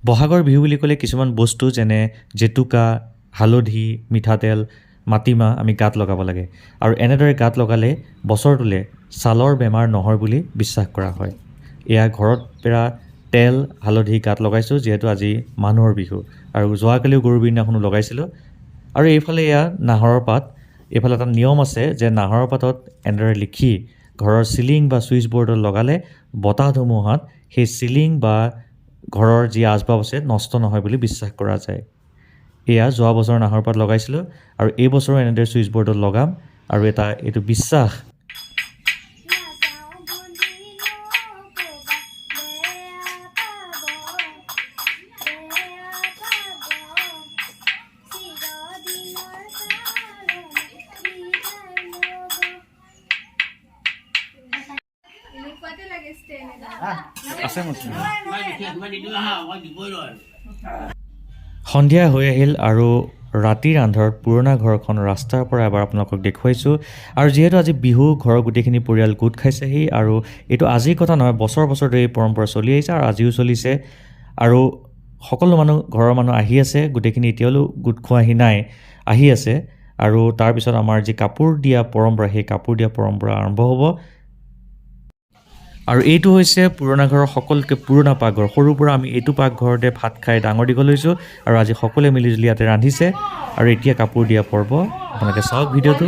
বহাগৰ বিহু বুলি ক'লে কিছুমান বস্তু যেনে জেতুকা, হালধি, মিঠাতেল, মাটিমাহ আমি গাত লগাব লাগে আৰু এনেদৰে গাত লগালে বছৰটোলে ছালৰ বেমাৰ নহয় বুলি বিশ্বাস কৰা হয়। এয়া ঘৰত পেৰা তেল, হালধি গাত লগাইছোঁ যিহেতু আজি মানুহৰ বিহু আৰু যোৱাকালিও গৰু বিহুৰ দিনাখনো লগাইছিলোঁ। আৰু এইফালে এয়া নাহৰৰ পাত। এইফালে এটা নিয়ম আছে যে নাহৰৰ পাতত এনেদৰে লিখি ঘৰৰ চিলিং বা ছুইচ বৰ্ডত লগালে বতাহ ধুমুহাত সেই চিলিং বা ঘৰৰ যি আচবাব আছে নষ্ট নহয় বুলি বিশ্বাস কৰা যায়। এয়া যোৱা বছৰ নাহৰ পাত লগাইছিলোঁ আৰু এই বছৰো এনেদৰে ছুইচ বৰ্ডত লগাম আৰু এইটো বিশ্বাস সন্ধিয়া হৈ আহিল আৰু ৰাতিৰ আন্ধাৰত পুৰণা ঘৰখন ৰাস্তাৰ পৰা এবাৰ আপোনালোকক দেখুৱাইছোঁ। আৰু যিহেতু আজি বিহু ঘৰৰ গোটেইখিনি পৰিয়াল গোট খাইছেহি আৰু এইটো আজিৰ কথা নহয়, বছৰ বছৰ ধৰি এই পৰম্পৰা চলি আহিছে আৰু আজিও চলিছে। আৰু সকলো ঘৰৰ মানুহ আহি আছে, গোটেইখিনি এতিয়ালৈ গোট খোৱাহি নাই, আহি আছে। আৰু তাৰপিছত আমাৰ যি কাপোৰ দিয়া পৰম্পৰা, সেই কাপোৰ দিয়া পৰম্পৰা আৰম্ভ হ'ব। আৰু এইটো হৈছে পুৰণা ঘৰৰ সকলোতকৈ পুৰণা পাকঘৰ। সৰুৰ পৰা আমি এইটো পাকঘৰতে ভাত খাই ডাঙৰ দীঘল হৈছোঁ আৰু আজি সকলোৱে মিলিজুলি ইয়াতে ৰান্ধিছে আৰু এতিয়া কাপোৰ দিয়া পৰ্ব। আপোনালোকে চাওক ভিডিঅ'টো।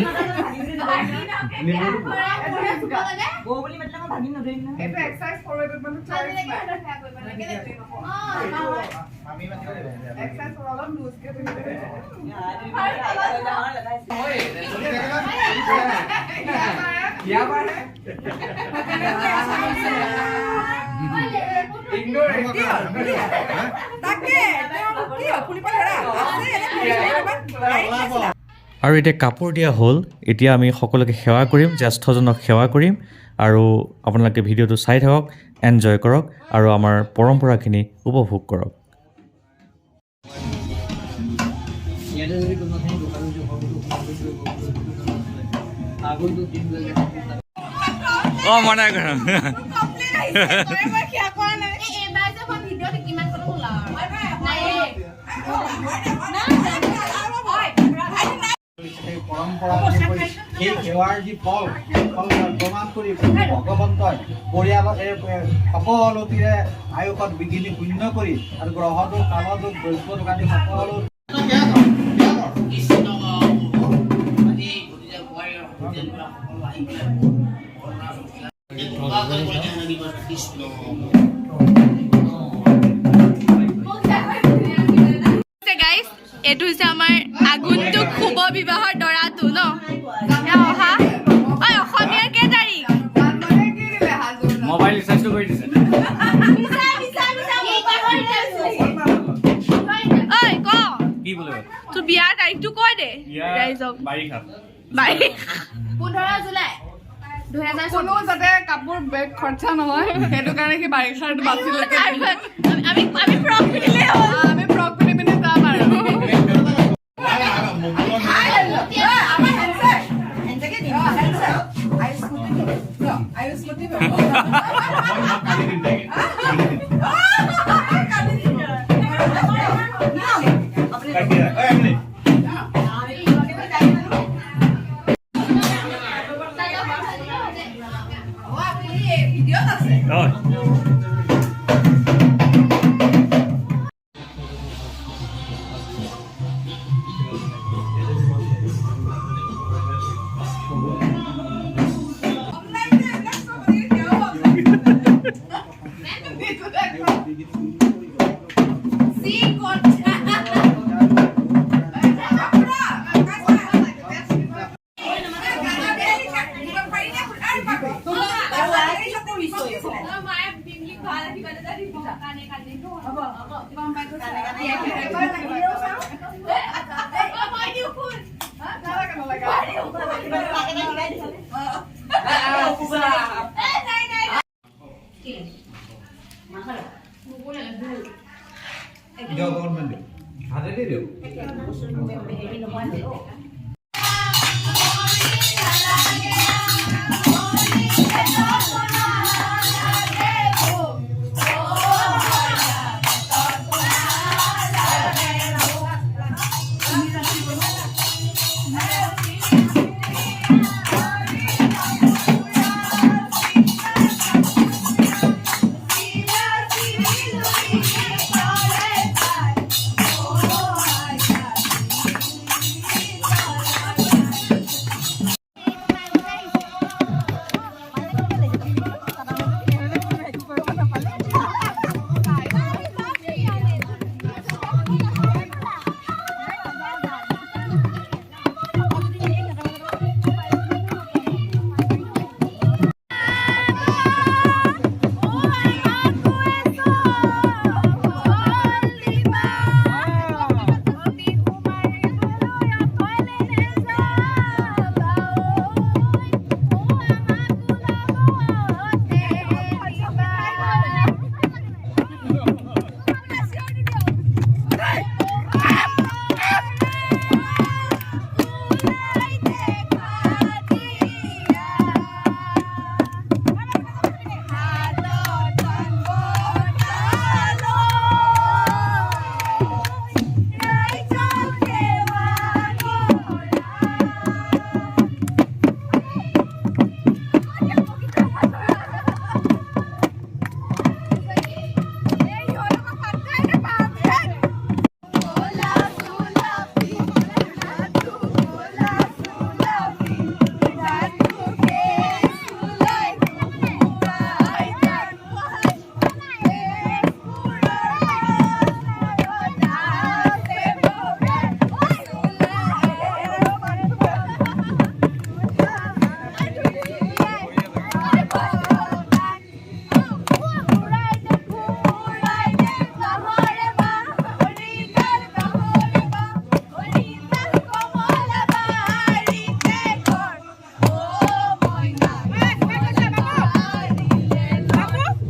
আৰু এতিয়া কাপোৰ দিয়া হ'ল। এতিয়া আমি সকলোকে সেৱা কৰিম, জ্যেষ্ঠজনক সেৱা কৰিম আৰু আপোনালোকে ভিডিঅ'টো চাই থাকক, এনজয় কৰক আৰু আমাৰ পৰম্পৰাখিনি উপভোগ কৰক। মনে কৰক এই সেৱাৰ যি ফল প্ৰমাণ কৰি ভগৱন্তই পৰিয়ালৰ সকলোটিৰে আয়ুষত বিঘিনি শূন্য কৰি আৰু গ্ৰহটোক কালটোক দ্ৰব্য দোকানী সকলো এইটো হৈছে আমাৰ আগন্তুক শুভ বিবাহৰ দৰাটো ন। অহা অসমীয়াৰ কেই তাৰিখ? মোবাইল ৰিচাৰ্জটো কৰি দিছে। ঐ ক কি বোলে তোৰ বিয়াৰ তাৰিখটো কৈ দে ৰাইজক। 15 জুলাই 2024। কোনো যাতে কাপোৰ বেগ খৰচা নহয় সেইটো কাৰণে কি বাৰিষাৰ বাছি লৈকে আমি ফ্ৰক পিন্ধিলে হ'ল। আমি ফ্ৰক পিন্ধি পিন্ধি যাম আৰু ভাতে দিও চাকি